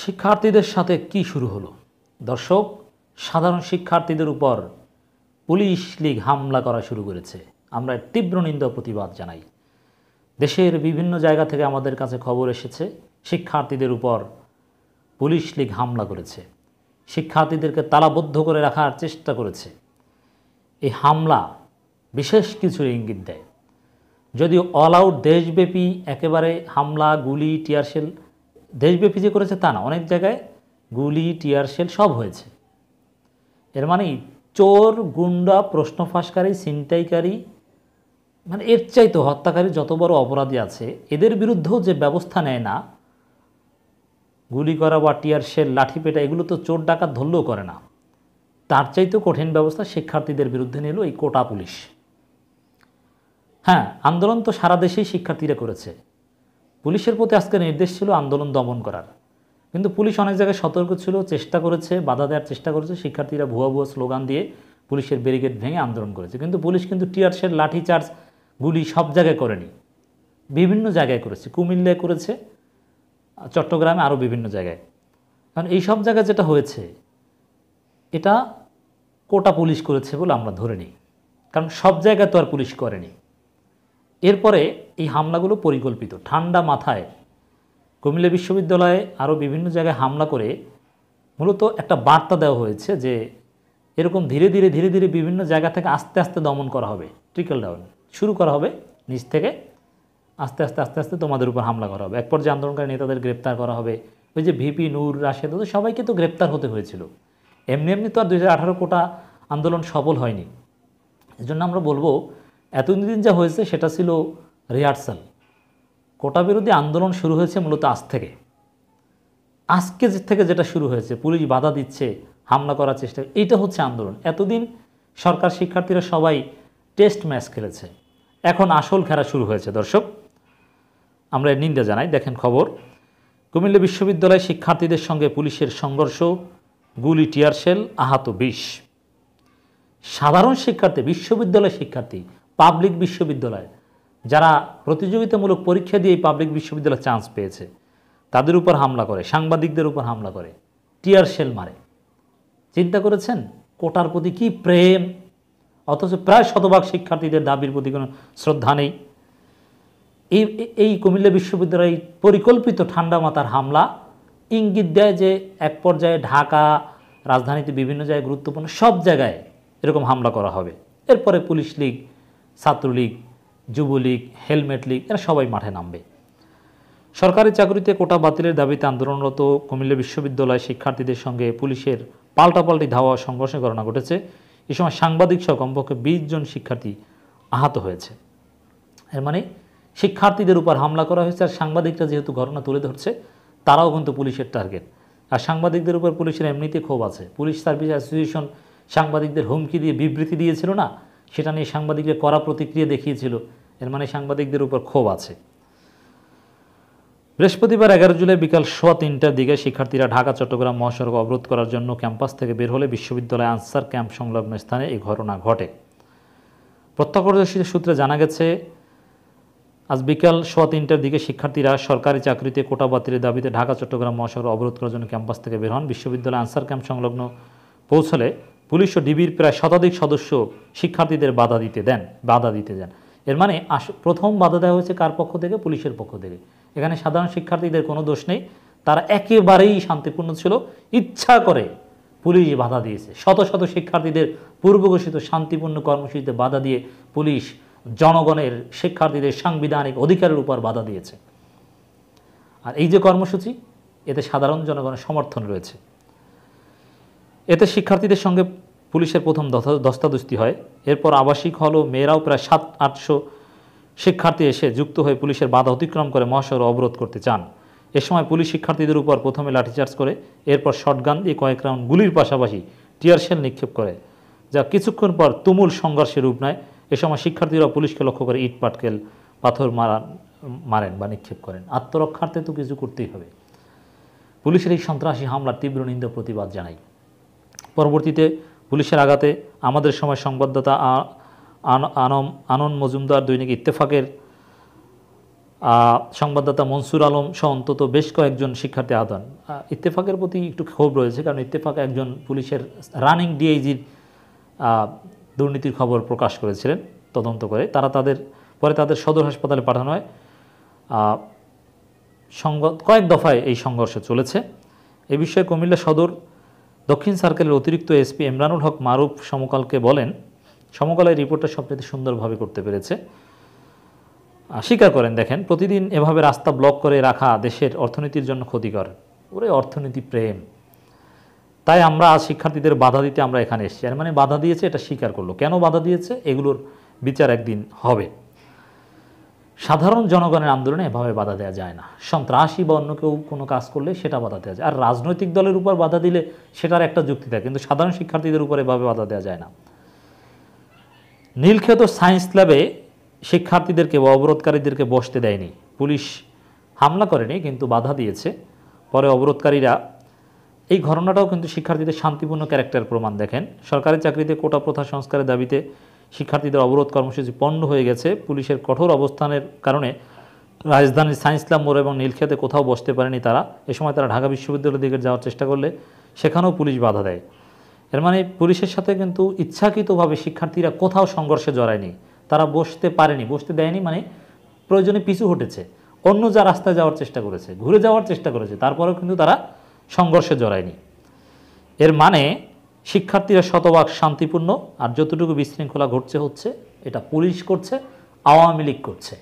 শিক্ষার্থীদের সাথে কি শুরু হলো? দর্শক, সাধারণ শিক্ষার্থীদের উপর পুলিশ লীগ হামলা করা শুরু করেছে। আমরা তীব্র নিন্দা প্রতিবাদ জানাই। দেশের বিভিন্ন জায়গা থেকে আমাদের কাছে খবর এসেছে শিক্ষার্থীদের উপর পুলিশ লীগ হামলা করেছে, শিক্ষার্থীদেরকে তালাবদ্ধ করে রাখার চেষ্টা করেছে। এই হামলা বিশেষ কিছুর ইঙ্গিত দেয়। যদিও অল আউট দেশব্যাপী একেবারে হামলা, গুলি, টিয়ারশেল দেশব্যাপী যে করেছে তা না, অনেক জায়গায় গুলি, টিয়ারশেল সব হয়েছে। এর মানে চোর, গুন্ডা, প্রশ্ন ফাঁসকারী, ছিনতাইকারী, মানে এর চাইতে হত্যাকারী যত বড় অপরাধী আছে এদের বিরুদ্ধেও যে ব্যবস্থা নেয় না, গুলি করা বা টিয়ারশেল, লাঠি পেটা, এগুলো তো চোর ডাকাত ধরলেও করে না। তার চাইতেও কঠিন ব্যবস্থা শিক্ষার্থীদের বিরুদ্ধে নিল এই কোটা পুলিশ। হ্যাঁ, আন্দোলন তো সারা দেশেই শিক্ষার্থীরা করেছে। পুলিশের প্রতি আজকে নির্দেশ ছিল আন্দোলন দমন করার, কিন্তু পুলিশ অনেক জায়গায় সতর্ক ছিল, চেষ্টা করেছে, বাধা দেওয়ার চেষ্টা করেছে। শিক্ষার্থীরা ভুয়া ভুয়া স্লোগান দিয়ে পুলিশের ব্যারিকেড ভেঙে আন্দোলন করেছে, কিন্তু পুলিশ কিন্তু টিয়ারশেল, লাঠিচার্জ, গুলি সব জায়গায় করেনি, বিভিন্ন জায়গায় করেছে। কুমিল্লায় করেছে, চট্টগ্রামে, আরও বিভিন্ন জায়গায়। কারণ এই সব জায়গায় যেটা হয়েছে এটা কোটা পুলিশ করেছে বলে আমরা ধরে নিই, কারণ সব জায়গায় তো আর পুলিশ করেনি। এরপরে এই হামলাগুলো পরিকল্পিত, ঠান্ডা মাথায় কুমিল্লা বিশ্ববিদ্যালয়ে আরও বিভিন্ন জায়গায় হামলা করে মূলত একটা বার্তা দেওয়া হয়েছে যে এরকম ধীরে ধীরে ধীরে ধীরে বিভিন্ন জায়গা থেকে আস্তে আস্তে দমন করা হবে, ট্রিকল ডাউন শুরু করা হবে, নিচ থেকে আস্তে আস্তে আস্তে আস্তে তোমাদের উপর হামলা করা হবে। এক পর্যায়ে আন্দোলনকারী নেতাদের গ্রেপ্তার করা হবে। ওই যে ভিপি নূর, রাশেদ, ওদের সবাইকে তো গ্রেপ্তার হতে হয়েছিল। এমনি এমনি তো আর 2018 কোটা আন্দোলন সফল হয়নি। এজন্য আমরা বলবো এতদিন যা হয়েছে সেটা ছিল রিহার্সাল। কোটা বিরোধী আন্দোলন শুরু হয়েছে মূলত আজ থেকে। আজকে থেকে যেটা শুরু হয়েছে, পুলিশ বাধা দিচ্ছে, হামলা করার চেষ্টা, এইটা হচ্ছে আন্দোলন। এতদিন সরকার, শিক্ষার্থীরা সবাই টেস্ট ম্যাচ খেলেছে, এখন আসল খেলা শুরু হয়েছে। দর্শক, আমরা এর নিন্দা জানাই। দেখেন খবর, কুমিল্লা বিশ্ববিদ্যালয়ে শিক্ষার্থীদের সঙ্গে পুলিশের সংঘর্ষ, গুলি, টিয়ারশেল, আহত 20। সাধারণ শিক্ষার্থী, বিশ্ববিদ্যালয় শিক্ষার্থী, পাবলিক বিশ্ববিদ্যালয়, যারা প্রতিযোগিতামূলক পরীক্ষা দিয়ে পাবলিক বিশ্ববিদ্যালয়ে চান্স পেয়েছে, তাদের উপর হামলা করে, সাংবাদিকদের উপর হামলা করে, টিয়ারশেল মারে। চিন্তা করেছেন কোটার প্রতি কি প্রেম, অথচ প্রায় শতভাগ শিক্ষার্থীদের দাবির প্রতি কোনো শ্রদ্ধা নেই। এই কুমিল্লা বিশ্ববিদ্যালয়ে পরিকল্পিত ঠান্ডা মাথার হামলা ইঙ্গিত দেয় যে এক পর্যায়ে ঢাকা, রাজধানীতে বিভিন্ন জায়গায়, গুরুত্বপূর্ণ সব জায়গায় এরকম হামলা করা হবে। এরপরে পুলিশ লীগ, ছাত্রলীগ, যুবলীগ, হেলমেট লীগ, এরা সবাই মাঠে নামবে। সরকারি চাকরিতে কোটা বাতিলের দাবিতে আন্দোলনরত কুমিল্লা বিশ্ববিদ্যালয় শিক্ষার্থীদের সঙ্গে পুলিশের পাল্টাপাল্টি ধাওয়া, সংঘর্ষের ঘটনা ঘটেছে। এ সময় সাংবাদিক সহ কমপক্ষে 20 জন শিক্ষার্থী আহত হয়েছে। এর মানে শিক্ষার্থীদের উপর হামলা করা হয়েছে, আর সাংবাদিকরা যেহেতু ঘটনা তুলে ধরছে, তারাও কিন্তু পুলিশের টার্গেট। আর সাংবাদিকদের উপর পুলিশের এমনিতে ক্ষোভ আছে। পুলিশ সার্ভিস অ্যাসোসিয়েশন সাংবাদিকদের হুমকি দিয়ে বিবৃতি দিয়েছিল না, সেটা নিয়ে সাংবাদিকদের কড়া প্রতিক্রিয়া দেখিয়েছিল। এর মানে সাংবাদিকদের উপর ক্ষোভ আছে। বৃহস্পতিবার 11 জুলাই বিকাল 3:15টার দিকে শিক্ষার্থীরা ঢাকা চট্টগ্রাম মহাসড়ক অবরোধ করার জন্য ক্যাম্পাস থেকে বের হলে বিশ্ববিদ্যালয় আনসার ক্যাম্প সংলগ্ন স্থানে এই ঘটনা ঘটে। প্রত্যক্ষদর্শী সূত্রে জানা গেছে, আজ বিকাল 3:15টার দিকে শিক্ষার্থীরা সরকারি চাকরিতে কোটা বাতিলের দাবিতে ঢাকা চট্টগ্রাম মহাসড়ক অবরোধ করার জন্য ক্যাম্পাস থেকে বের হন। বিশ্ববিদ্যালয় আনসার ক্যাম্প সংলগ্ন পৌঁছলে পুলিশ ও ডিবির প্রায় শতাধিক সদস্য শিক্ষার্থীদের বাধা দিতে দেন। এর মানে প্রথম বাধা দেওয়া হয়েছে কার পক্ষ থেকে? পুলিশের পক্ষ থেকে। এখানে সাধারণ শিক্ষার্থীদের কোনো দোষ নেই, তারা একেবারেই শান্তিপূর্ণ ছিল, ইচ্ছা করে পুলিশ বাধা দিয়েছে। শত শত শিক্ষার্থীদের পূর্বঘোষিত শান্তিপূর্ণ কর্মসূচিতে বাধা দিয়ে পুলিশ জনগণের, শিক্ষার্থীদের সাংবিধানিক অধিকারের উপর বাধা দিয়েছে। আর এই যে কর্মসূচি, এতে সাধারণ জনগণের সমর্থন রয়েছে। এতে শিক্ষার্থীদের সঙ্গে পুলিশের প্রথম ধস্তাধস্তি হয়। এরপর আবাসিক হল ও মেয়েরাও প্রায় 700-800 শিক্ষার্থী এসে যুক্ত হয়ে পুলিশের বাধা অতিক্রম করে মহাসড়ক অবরোধ করতে চান। এ সময় পুলিশ শিক্ষার্থীদের উপর প্রথমে লাঠিচার্জ করে, এরপর শটগান দিয়ে কয়েক রাউন্ড গুলির পাশাপাশি টিয়ারশেল নিক্ষেপ করে, যা কিছুক্ষণ পর তুমুল সংঘর্ষের রূপ নেয়। এ সময় শিক্ষার্থীরা পুলিশকে লক্ষ্য করে ইট, পাটকেল, পাথর মারেন বা নিক্ষেপ করেন। আত্মরক্ষার্থে তো কিছু করতেই হবে। পুলিশের এই সন্ত্রাসী হামলার তীব্র নিন্দা প্রতিবাদ জানাই। পরবর্তীতে পুলিশের আঘাতে আমাদের সময় সংবাদদাতা আনন্দ মজুমদার, দৈনিক ইত্তেফাকের সংবাদদাতা মনসুর আলম সহ অন্তত বেশ কয়েকজন শিক্ষার্থী আহত হন। ইত্তেফাকের প্রতি একটু ক্ষোভ রয়েছে, কারণ ইত্তেফাক একজন পুলিশের রানিং ডিআইজির দুর্নীতির খবর প্রকাশ করেছিলেন তদন্ত করে। পরে তাদের সদর হাসপাতালে পাঠানো হয়। কয়েক দফায় এই সংঘর্ষ চলেছে। এ বিষয়ে কুমিল্লা সদর দক্ষিণ সার্কেলের অতিরিক্ত এসপি ইমরানুল হক মারুফ সমকালকে বলেন, সমকাল এই রিপোর্টটা সবচেয়ে সুন্দরভাবে করতে পেরেছে। স্বীকার করেন, দেখেন প্রতিদিন এভাবে রাস্তা ব্লক করে রাখা দেশের অর্থনীতির জন্য ক্ষতিকর। ওরে অর্থনীতি প্রেম, তাই আমরা শিক্ষার্থীদের বাধা দিতে আমরা এখানে এসেছি। আর মানে বাধা দিয়েছে এটা স্বীকার করলো, কেন বাধা দিয়েছে এগুলোর বিচার একদিন হবে। সাধারণ জনগণের আন্দোলনে এভাবে বাধা দেওয়া যায় না। সন্ত্রাসী বা অন্য কেউ কোনো কাজ করলে সেটা বাধা দেওয়া যায়, আর রাজনৈতিক দলের উপর বাধা দিলে সেটার একটা যুক্তি থাকে, কিন্তু সাধারণ শিক্ষার্থীদের উপর এভাবে বাধা দেওয়া যায় না। নীলক্ষেত সায়েন্স ল্যাবে শিক্ষার্থীদেরকে বা অবরোধকারীদেরকে বসতে দেয়নি, পুলিশ হামলা করেনি কিন্তু বাধা দিয়েছে। পরে অবরোধকারীরা, এই ঘটনাটাও কিন্তু শিক্ষার্থীদের শান্তিপূর্ণ ক্যারেক্টার প্রমাণ। দেখেন, সরকারি চাকরিতে কোটা প্রথা সংস্কারের দাবিতে শিক্ষার্থীদের অবরোধ কর্মসূচি পণ্ড হয়ে গেছে। পুলিশের কঠোর অবস্থানের কারণে রাজধানীর সায়েন্স ল্যাব মোড় এবং নীলক্ষেতে কোথাও বসতে পারেনি তারা। এ সময় তারা ঢাকা বিশ্ববিদ্যালয়ের দিকে যাওয়ার চেষ্টা করলে সেখানেও পুলিশ বাধা দেয়। এর মানে পুলিশের সাথে কিন্তু ইচ্ছাকৃতভাবে শিক্ষার্থীরা কোথাও সংঘর্ষে জড়ায়নি, তারা বসতে পারেনি, বসতে দেয়নি, মানে প্রয়োজনে পিছু হটেছে, অন্য যা রাস্তায় যাওয়ার চেষ্টা করেছে, ঘুরে যাওয়ার চেষ্টা করেছে, তারপরেও কিন্তু তারা সংঘর্ষে জড়ায়নি। এর মানে শিক্ষার্থীরা শতভাগ শান্তিপূর্ণ, আর যতটুকু বিশৃঙ্খলা ঘটছে হচ্ছে এটা পুলিশ করছে, আওয়ামী লীগ করছে।